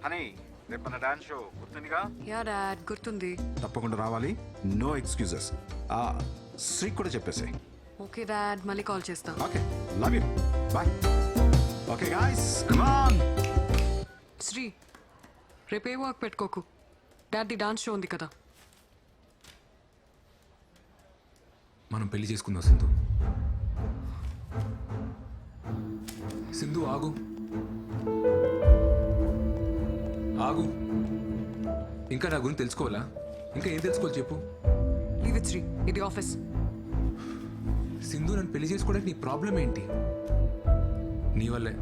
Honey రేపు మన dance show గుర్తుందిగా? యా డాడ్ గుర్తుంది. తప్పకుండా రావాలి, నో ఎక్స్క్యూజెస్. శ్రీ కూడా చెప్పేసి. ఓకే డాడ్, మళ్ళీ కాల్ చేస్తా. Okay, love you, bye. Okay guys, come on. Sri, రేపే వర్క్ పెట్టుకోకు. డాడీ డాన్స్ షో ఉంది కదా. మనం పెళ్లి చేసుకుందాం సింధు. సింధు ఆగు ఆగు. ఇంకా నా గురించి తెలుసుకోవాలా? ఇంకా ఏం తెలుసుకోవాలి చెప్పు. లీవ్ ఇట్ శ్రీ, ఇది ఆఫీస్. సింధు, నన్ను పెళ్లి చేసుకోవడానికి నీ ప్రాబ్లం ఏంటి? నీ వల్లే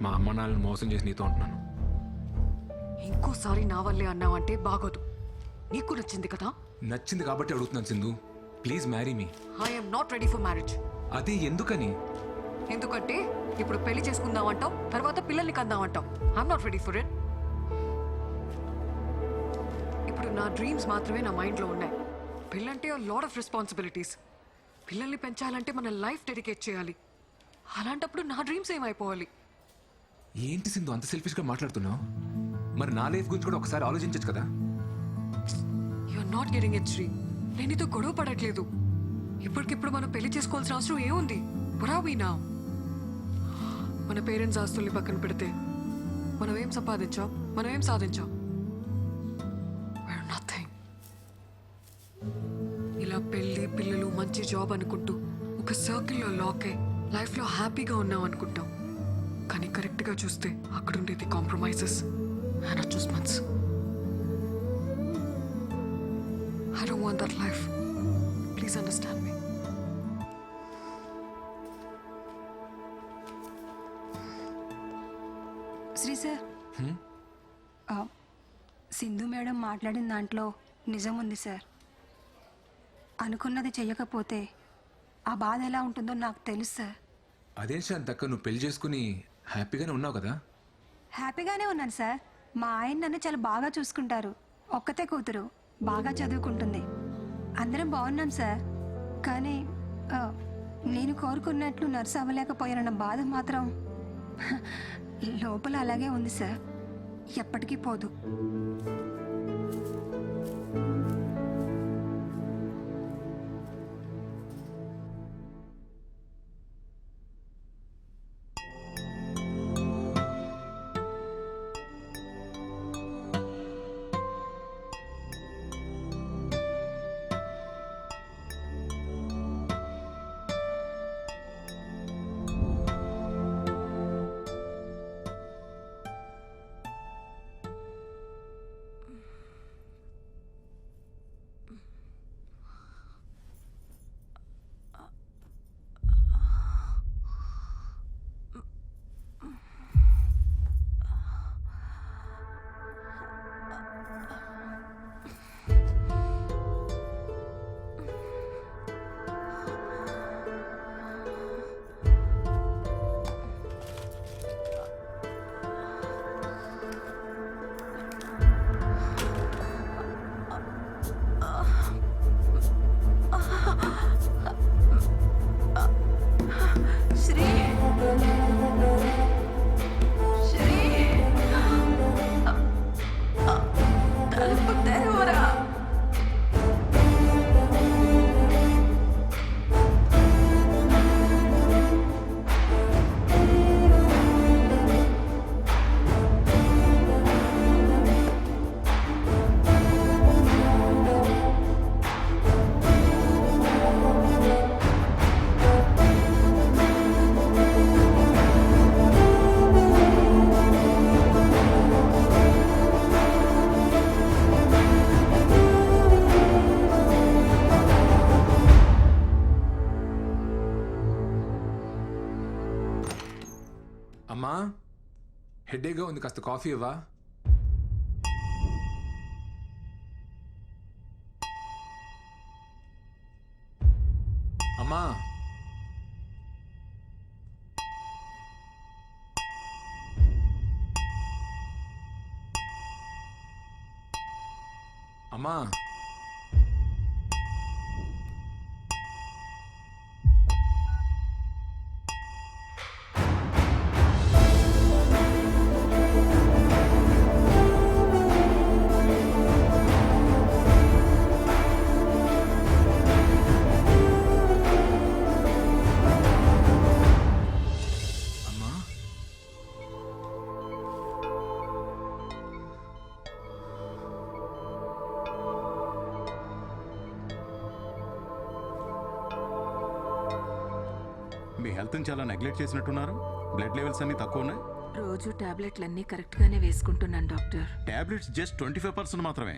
మా అమ్మ నాన్నలను మోసం చేసి నీతో ఉంటున్నాను. ఇంకోసారి నా వల్లే అన్నావంటే బాగోదు. నీకు నచ్చింది కదా? నచ్చింది కాబట్టి అడుగుతున్నాను Sindhu, please marry me. I'm not ready for marriage. అదే ఎందుకని? ఎందుకంటే ఇప్పుడు పెళ్లి చేసుకుందాం అంటావు, తర్వాత పిల్లల్ని కందాం అంటావు. I'm not ready for it. ఇప్పుడు నా డ్రీమ్స్ మాత్రమే నా మైండ్లో ఉన్నాయి. పెళ్ళంటే లాట్ ఆఫ్ రెస్పాన్సిబిలిటీస్. పిల్లల్ని పెంచాలంటే మన లైఫ్ డెడికేట్ చేయాలి. అలాంటప్పుడు నా డ్రీమ్స్ ఏమైపోవాలి? ఏంటి సింధు అంత సెల్ఫిష్గా మాట్లాడుతున్నావు? మరి నా లైఫ్ గురించి కూడా ఒకసారి ఆలోచించచ్చు కదా. You are not getting it Sri. నేను నీతో గొడవ పడట్లేదు. ఇప్పటికిప్పుడు మనం పెళ్లి చేసుకోవాల్సిన అవసరం ఏముంది? పురావీనా మన పేరెంట్స్ ఆస్తుల్ని పక్కన పెడితే మనం ఏం సంపాదించాం, మనం ఏం సాధించాం? నథింగ్. ఇలా పెళ్లి పిల్లలు మంచి జాబ్ అనుకుంటూ ఒక సర్కిల్లో లాక్ అయి లైఫ్లో హ్యాపీగా ఉన్నాం అనుకుంటాం. కానీ కరెక్ట్గా చూస్తే అక్కడ ఉండేది compromises and adjustments. I don't want that life. Please understand me. Sri sir, Sindhu madam మాట్లాడిన దాంట్లో నిజం ఉంది సార్. అనుకున్నది చెయ్యకపోతే ఆ బాధ ఎలా ఉంటుందో నాకు తెలుసు సార్. అదేం శాంతక్క, నువ్వు పెళ్లి చేసుకుని హ్యాపీగానే ఉన్నావు కదా? హ్యాపీగానే ఉన్నాను సార్. మా ఆయన నన్ను చాలా బాగా చూసుకుంటారు. ఒక్కతే కూతురు, బాగా చదువుకుంటుంది. అందరం బాగున్నాం సార్. కానీ నేను కోరుకున్నట్లు నర్సు అవ్వలేకపోయానన్న బాధ మాత్రం లోపల అలాగే ఉంది సార్. ఎప్పటికీ పోదు. అమ్మా, హెడేక్గా ఉంది, కాస్త కాఫీ ఇవ్వా? అమ్మా, అమ్మా, మీ హెల్త్ని చాలా నెగ్లెక్ట్ చేసినట్టున్నారు. బ్లడ్ లెవెల్స్ అన్నీ తక్కువ ఉన్నాయి. రోజు టాబ్లెట్లన్నీ కరెక్ట్గానే వేసుకుంటున్నాను డాక్టర్. టాబ్లెట్స్ జస్ట్ 25% మాత్రమే.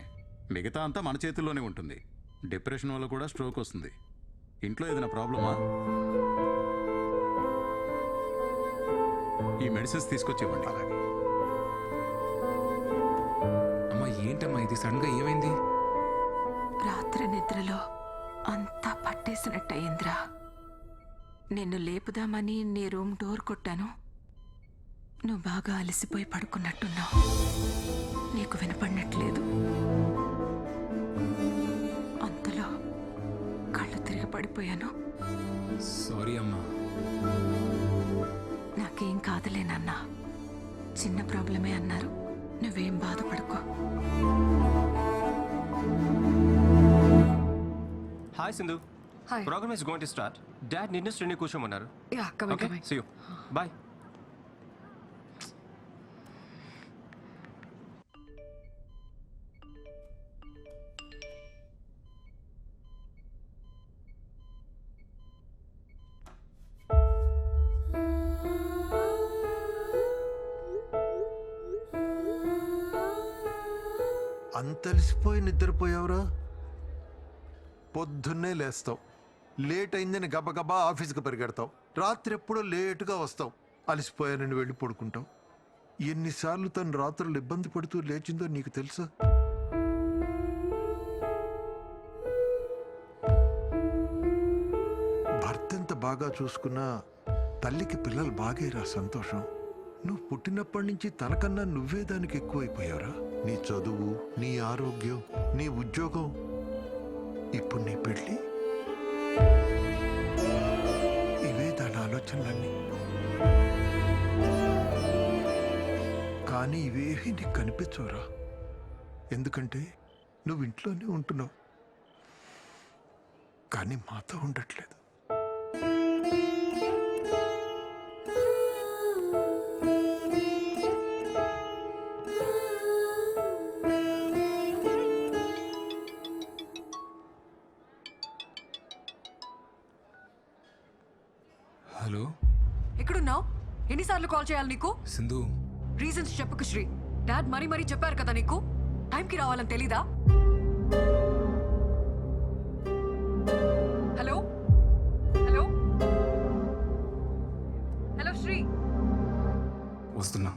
మిగతా అంతా మన చేతుల్లోనే ఉంటుంది. డిప్రెషన్ వల్ల కూడా స్ట్రోక్ వస్తుంది. ఇంట్లో ఏదైనా ప్రాబ్లమా? ఈ మెడిసిన్స్ తీసుకొచ్చేవ్వండి. అమ్మా ఏంటమ్మా ఇది సడన్గా ఏమైంది? రాత్రి నిద్రలో అంతా పట్టేసినట్టయిందిరా. నిన్ను లేపుదామని నీ రూమ్ డోర్ కొట్టాను. నువ్వు బాగా అలసిపోయి పడుకున్నట్టున్నావు. నీకు వినపడినట్లేదు. అంతలో కళ్ళు తిరిగి పడిపోయాను. సారీ అమ్మా. నాకేం కాదులేనన్నా, చిన్న ప్రాబ్లమే అన్నారు. నువ్వేం బాధపడుకో. Hi Sindhu. Hi. Program is going to start. Dad నిన్ను శ్రేణి కూర్చోమన్నారు. Yeah, coming, Okay, coming. see you. Bye. అంతలిసిపోయి నిద్రపోయావురా? పొద్దున్నే లేస్తావు, లేట్ అయిందని గబగబా ఆఫీస్కి పరిగెడతావు, రాత్రి ఎప్పుడో లేటుగా వస్తావు, అలసిపోయానని వెళ్ళి పడుకుంటావు. ఎన్నిసార్లు తను రాత్రులు ఇబ్బంది పడుతూ లేచిందో నీకు తెలుసా? భర్త ఎంత బాగా చూసుకున్నా తల్లికి పిల్లలు బాగేరా సంతోషం. నువ్వు పుట్టినప్పటి నుంచి తనకన్నా నువ్వే దానికి ఎక్కువైపోయావురా. నీ చదువు, నీ ఆరోగ్యం, నీ ఉద్యోగం, ఇప్పుడు నీ పెళ్ళి, ఇవే దాని ఆలోచనలన్నీ. కానీ ఇవేవి నీకు కనిపించవురా. ఎందుకంటే నువ్వు ఇంట్లోనే ఉంటున్నావు, కానీ మాతో ఉండట్లేదు. హలో ఎక్కడున్నావు? ఎన్నిసార్లు కాల్ చేయాలి నీకు? సింధు, రీజన్స్ చెప్పకు శ్రీ. డాడ్ మరీ చెప్పారు కదా నీకు, టైంకి రావాలని తెలీదా? Hello hello hello Sri. వస్తున్నా.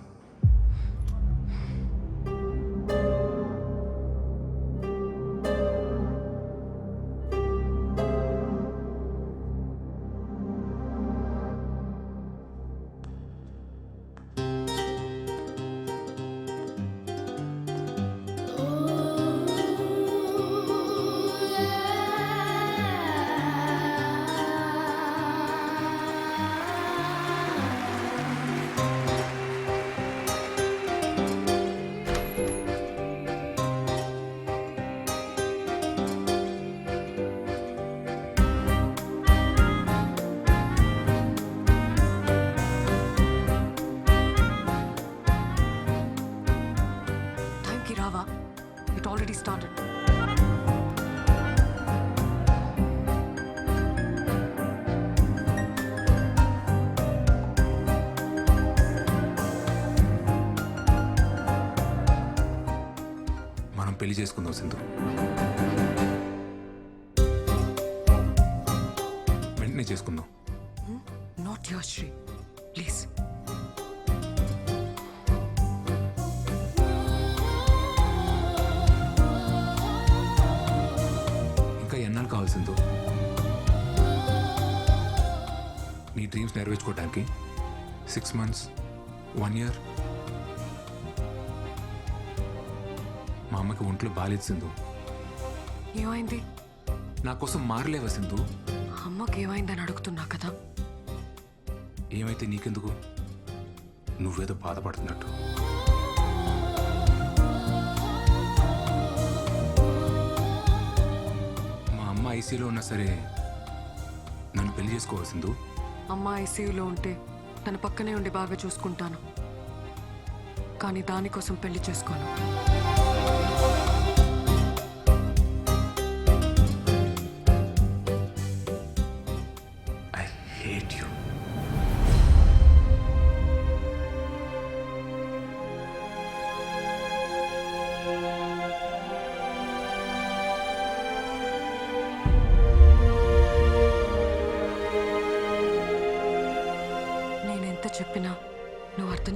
టైంకి రావా? It already started. మనం పెళ్లి చేసుకుందాం సింధు. వెంటనే చేసుకుందాం. Not your Sri, please. ఇంకా ఎన్నాళ్ళు కావాలి సింధు? నీ డ్రీమ్స్ నెరవేర్చుకోవడానికి 6 months, 1 year? మా అమ్మకి ఒంట్లో బాలేదు సింధు. ఏమైంది? నా కోసం మారలేవా సింధు? అమ్మకి ఏమైందని అడుగుతున్నా కదా. ఏమైతే నీకెందుకు? నువ్వేదో బాధపడుతున్నట్టు. మా అమ్మ ఐసీలో ఉన్నా సరే నన్ను పెళ్లి చేసుకోవాలి సింధు. అమ్మ ఐసీయూలో ఉంటే తన పక్కనే ఉండి బాగా చూసుకుంటాను, కానీ దానికోసం పెళ్లి చేసుకోను. I hate you.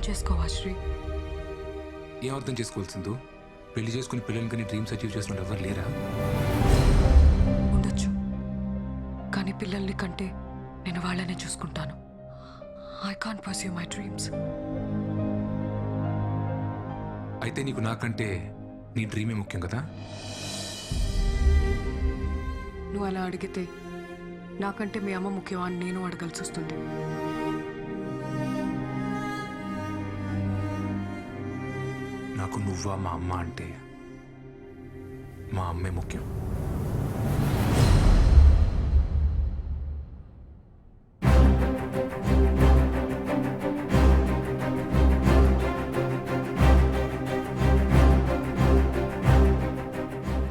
చేసుకోవా శ్రీ? ఏం అర్థం చేసుకోవాలి సింధు? పెళ్లి చేసుకుని పిల్లలకి నీ డ్రీమ్స్ అచీవ్ చేసిన ఎవరు లేరా? ఉండొచ్చు, కానీ పిల్లల్ని కంటే నేను వాళ్ళనే చూసుకుంటాను. I can't pursue my dreams. అయితే నీకు నాకంటే నీ డ్రీమే ముఖ్యం కదా? నువ్వు అలా అడిగితే నాకంటే మీ అమ్మ ముఖ్యమా అని నేను అడగాల్సి వస్తుంది. నాకు నువ్వా మా అమ్మ అంటే మా అమ్మే ముఖ్యం.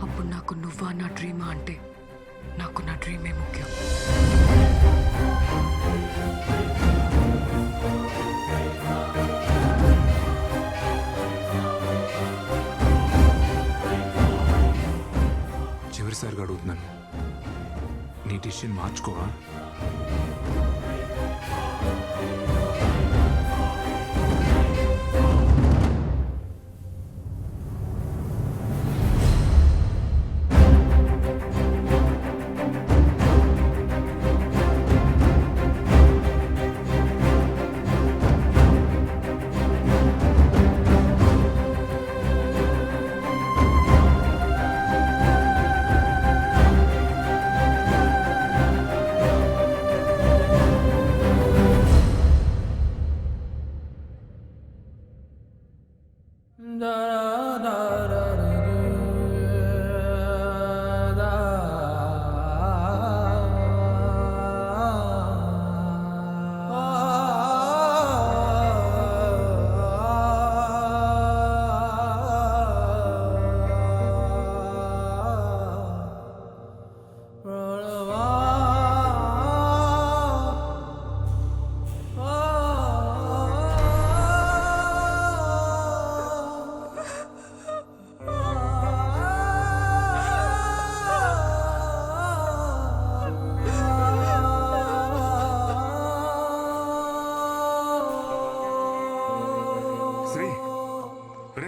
అప్పుడు నాకు నువ్వా నా డ్రీమా అంటే నాకు నా డ్రీమే ముఖ్యం. చివరిసారిగా అడుగుతున్నాను, నీ డిసిషన్ మార్చుకోవా?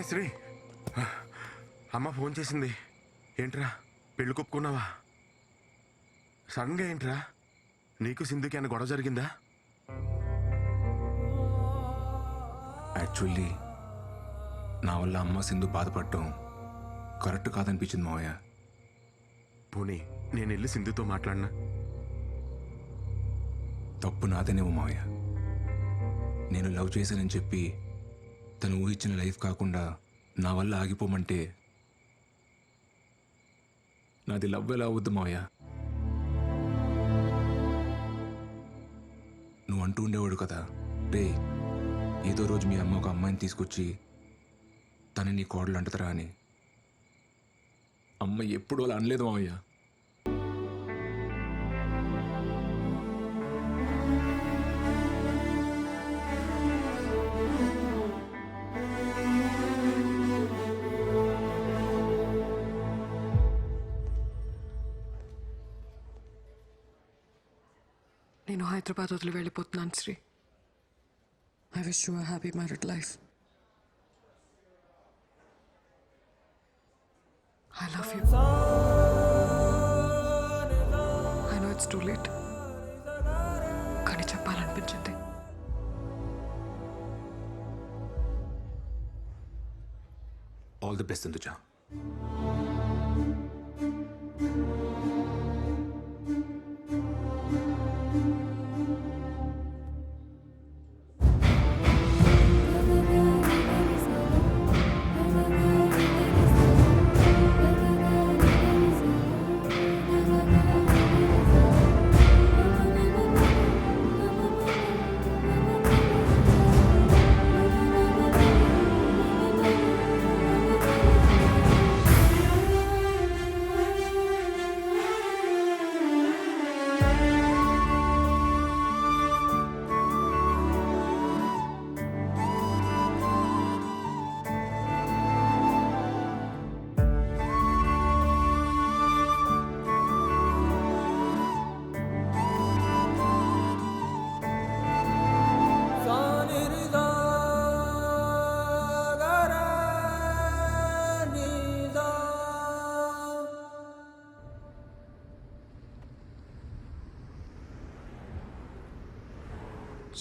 శ్రీ, అమ్మ ఫోన్ చేసింది. ఏంట్రా పెళ్లి కొప్పుకున్నావా? సడన్గా ఏంట్రా? నీకు సింధుకి అన్న గొడవ జరిగిందా? యాక్చువల్లీ నా వల్ల అమ్మ సింధు బాధపడటం కరెక్ట్ కాదనిపించింది మావయ్య. పోనీ నేను వెళ్ళి సింధుతో మాట్లాడినా? తప్పు నాదేనేమో మావయ్య. నేను లవ్ చేశానని చెప్పి తను ఊహించిన లైఫ్ కాకుండా నా వల్ల ఆగిపోమంటే నాది లవ్ ఎలా అవుద్దు మావయ్య? నువ్వు అంటూ ఉండేవాడు కదా, రే ఏదో రోజు మీ అమ్మ ఒక అమ్మాయిని తీసుకొచ్చి తను నీ కోడలు అంటదరా అని. అమ్మ ఎప్పుడు అలా అనలేదు మావయ్య. నేను హైదరాబాద్ వదిలి వెళ్ళిపోతున్నాను Sri. I wish you a happy married life. I love you. I know it's too late, కానీ చెప్పాలనిపించింది. All the best Sindhuja.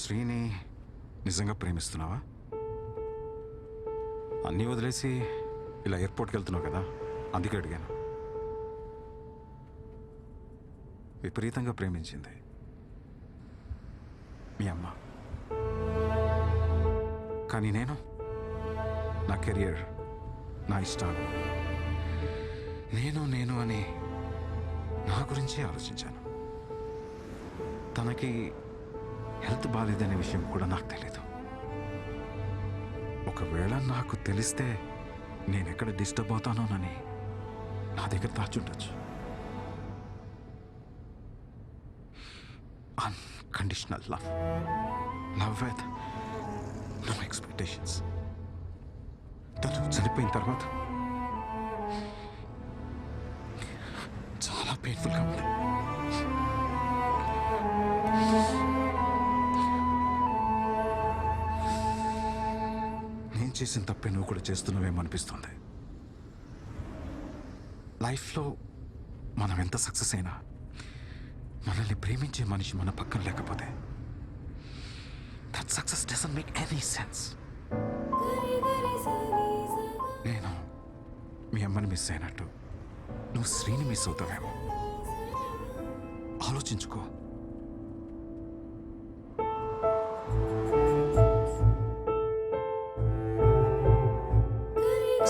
శ్రీని నిజంగా ప్రేమిస్తున్నావా? అన్నీ వదిలేసి ఇలా ఎయిర్పోర్ట్కి వెళ్తున్నావు కదా, అందుకే అడిగాను. విపరీతంగా ప్రేమించింది మీ అమ్మ. కానీ నేను నా కెరియర్, నా ఇష్టాలు, నేను అని నా గురించి ఆలోచించాను. తనకి హెల్త్ బాగాలేదనే విషయం కూడా నాకు తెలీదు. ఒకవేళ నాకు తెలిస్తే నేనెక్కడ డిస్టర్బ్ అవుతానోనని నా దగ్గర దాచుండొచ్చు. Unconditional love with no expectations. తను చనిపోయిన తర్వాత చాలా పెయిన్ఫుల్గా ఉంది. నేను చేసిన తప్పే నువ్వు కూడా చేస్తున్నావేమో అనిపిస్తుంది. లైఫ్లో మనం ఎంత సక్సెస్ అయినా మనల్ని ప్రేమించే మనిషి మన పక్కన లేకపోతే that success doesn't make any sense. నేను మీ అమ్మని మిస్ అయినట్టు నువ్వు శ్రీని మిస్ అవుతావేమో. ఆలోచించుకో.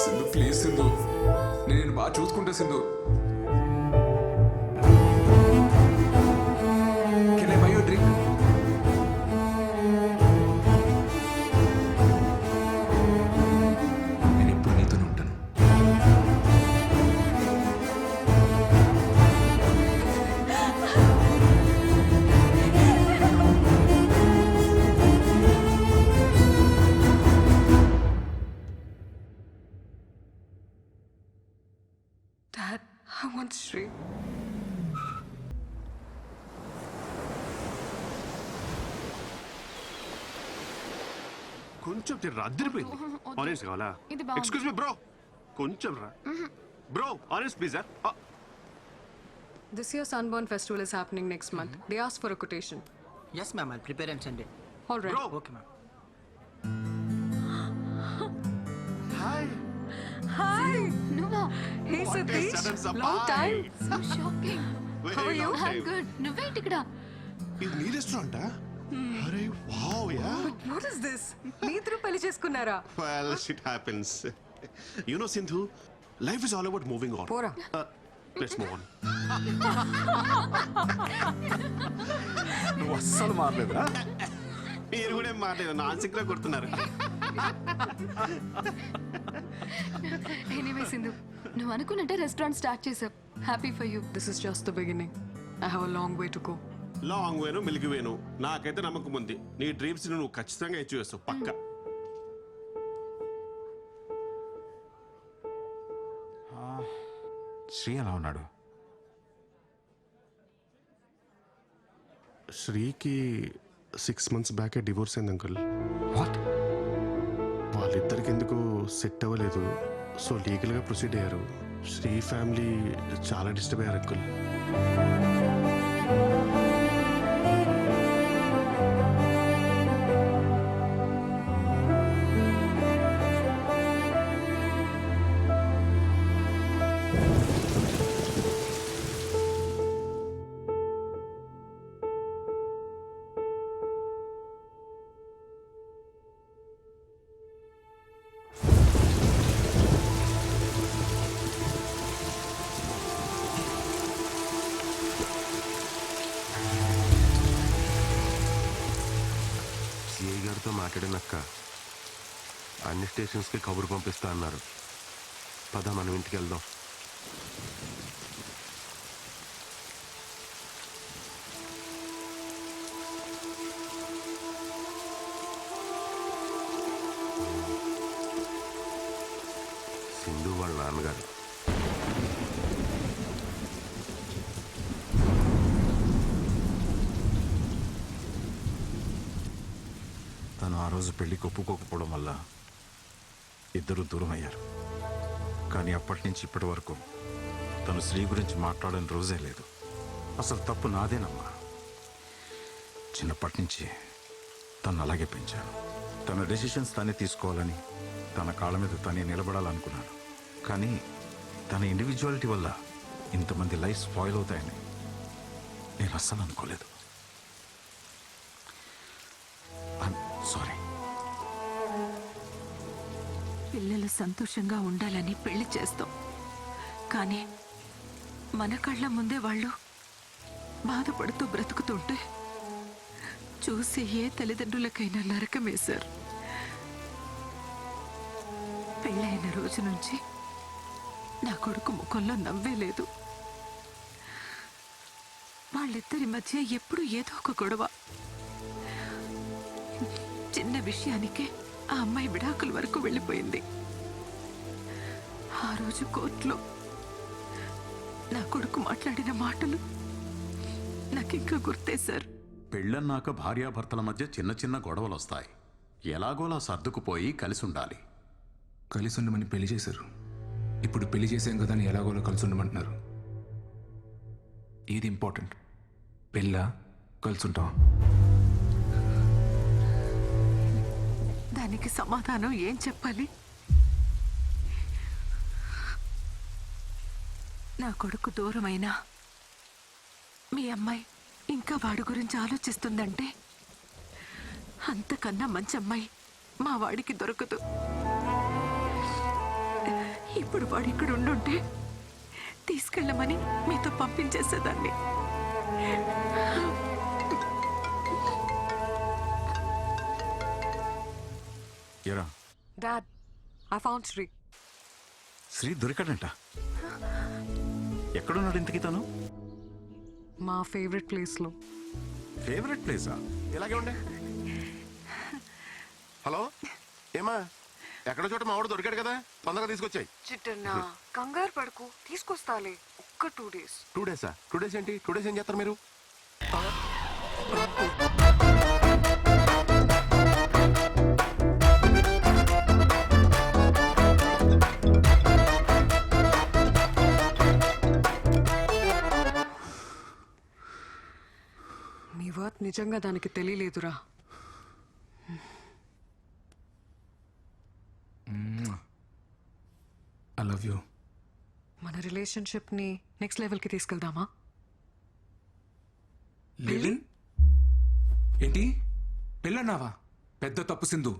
సింధు ప్లీజ్ సింధు, నేను బాగా చూసుకుంటా Sindhu. Can I by you drink? నేను ఎప్పుడు నీతోనే ఉంటాను. Dad, I want Shri. కొంచెం తిర్రా, అద్దరిపోయింది. ఆరెంజ్ కావాలా? ఎక్స్క్యూజ్ మీ బ్రో, కొంచెం రా bro. Orange please. This year's Sunburn Festival is happening next month. They asked for a quotation. Yes, ma'am. I'll prepare and send it. All right. Bro. Okay, ma'am. Hi. Hi. నువ్వా? Hey, What a Satish. sudden surprise. Long time. So shocking. How are you? I'm good. నువ్వేంటి ఇక్కడ? ఇది నీ రెస్టారెంటా? అరే wow yeah. What is this? మీ ఇద్దరు పెళ్లి చేసుకున్నారా? Well shit happens. You know Sindhu, life is all about moving on. పోరా. Let's move on. నువ్వు అస్సలు మారలేదురా. మీరు కూడా ఏం మాట్లాడలేదు, నాన్సిక్ లా కొడుతున్నారు. ఎనీవే సింధు, నువ్వు అనుకున్నట్టే రెస్టారెంట్ స్టార్ట్ చేసావు. Happy for you. This is just the beginning. I have a long way to go. Long వేను మిల్కి వేను, నాకైతే నమ్మకం ఉంది నీ డ్రీమ్స్ నువ్వు ఖచ్చితంగా అచీవ్ చేస్తావు పక్కా. శ్రీ ఎలా ఉన్నాడు? శ్రీకి 6 months బ్యాకే డివోర్స్ అయింది అంకుల్. వాట్? వాళ్ళిద్దరికి ఎందుకు సెట్ అవ్వలేదు, సో లీగల్గా ప్రొసీడ్ అయ్యారు. శ్రీ ఫ్యామిలీ చాలా డిస్టర్బ్ అయ్యారు అంకుల్. సిఐ గారితో మాట్లాడినక్క అన్ని స్టేషన్స్కి కబురు పంపిస్తా అన్నారు. పద మనం ఇంటికి వెళ్దాం. సింధు వాళ్ళ నాన్నగారు. తను ఆ రోజు పెళ్లికి ఒప్పుకోకపోవడం వల్ల ఇద్దరు దూరం అయ్యారు. కానీ అప్పటి నుంచి ఇప్పటి వరకు తను శ్రీ గురించి మాట్లాడని రోజే లేదు. అసలు తప్పు నాదేనమ్మా. చిన్నప్పటి నుంచి తను అలాగే పెంచాను. తన డెసిషన్స్ తనే తీసుకోవాలని, తన కాళ్ళ మీద తనే నిలబడాలనుకున్నాను. కానీ తన ఇండివిజువాలిటీ వల్ల ఇంతమంది లైఫ్ స్పాయిల్ అవుతాయని నేను అస్సలు అనుకోలేదు. సారీ. పిల్లలు సంతోషంగా ఉండాలని పెళ్లి చేస్తాం, కానీ మన కళ్ళ ముందే వాళ్ళు బాధపడుతూ బ్రతుకుతుంటే చూసి ఏ తల్లిదండ్రులకైనా నరకమే సార్. పెళ్ళైన రోజు నుంచి నా కొడుకు ముఖంలో నవ్వే లేదు. వాళ్ళిద్దరి మధ్య ఎప్పుడు ఏదో ఒక గొడవ. చిన్న విషయానికే ఆ అమ్మాయి విడాకుల వరకు వెళ్ళిపోయింది. ఆ రోజు కోర్టులో నా కొడుకు మాట్లాడిన మాటలు నాకింకా గుర్తే సార్. పెళ్ళన్నాక భార్యాభర్తల మధ్య చిన్న చిన్న గొడవలు వస్తాయి. ఎలాగోలా సర్దుకుపోయి కలిసి ఉండాలి. కలిసి ఉండమని పెళ్లి చేశారు. ఇప్పుడు పెళ్లి చేసాం కదా అని ఎలాగోలో కలిసి ఉండమంటున్నారు. ఏది ఇంపార్టెంట్, పెళ్ళా కలిసి ఉంటాం? దానికి సమాధానం ఏం చెప్పాలి? నా కొడుకు దూరమైనా మీ అమ్మాయి ఇంకా వాడి గురించి ఆలోచిస్తుందంటే అంతకన్నా మంచి అమ్మాయి మా వాడికి దొరకదు. ఇప్పుడు వాడు ఇక్కడ ఉండుంటే తీసుకెళ్ళమని మీతో పంపించేసేదాన్ని. ఎరా dad, I found Sri. Sri దొరికాడంట. ఎక్కడున్నాడు ఇంతకీ తను? మా ఫేవరెట్ ప్లేస్లో. ఫేవరెట్ ప్లేసా? ఇలాగే ఉండే. హలో, ఏమా ఎక్కడో చోట మా వాడు దొరికాడు కదా, తొందరగా తీసుకొచ్చాయి. చిట్టన్నా కంగారు పడుకు, తీసుకొస్తాలే. ఒక్క 2 days. 2 days? 2 days ఏంటి? 2 days ఏం చేస్తారు మీరు? నీ వర్త్ నిజంగా దానికి తెలియలేదురా. I love you. మన రిలేషన్షిప్ని నెక్స్ట్ లెవెల్కి తీసుకెళ్దామా? లివిన్? ఏంటి పెళ్ళన్నావా? పెద్ద తప్పు సింధు.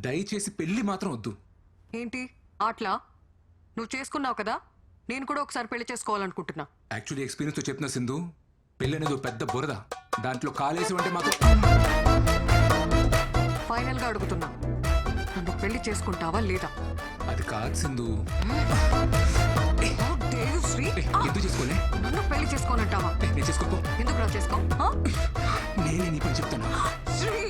దయచేసి పెళ్లి మాత్రం వద్దు. ఏంటి ఆట్లా? నువ్వు చేసుకున్నావు కదా, నేను కూడా ఒకసారి పెళ్లి చేసుకోవాలనుకుంటున్నా. యాక్చువల్లీ ఎక్స్పీరియన్స్తో చెప్తున్నా సింధు, పెళ్ళి అనేది ఓ పెద్ద బురద. దాంట్లో కాలేసి ఉంటే మాత్రం. ఫైనల్గా అడుగుతున్నా, నన్ను పెళ్లి చేసుకుంటావా లేదా? అది కాదు Sindhu. How dare you, Shri? ఎందుకు చేసుకోలే? నన్ను పెళ్లి చేసుకోనంటావా? నేను చేసుకోపో. ఎందుకు రా చేసుకో? నేనే నీ పని చెప్తాను. శ్రీ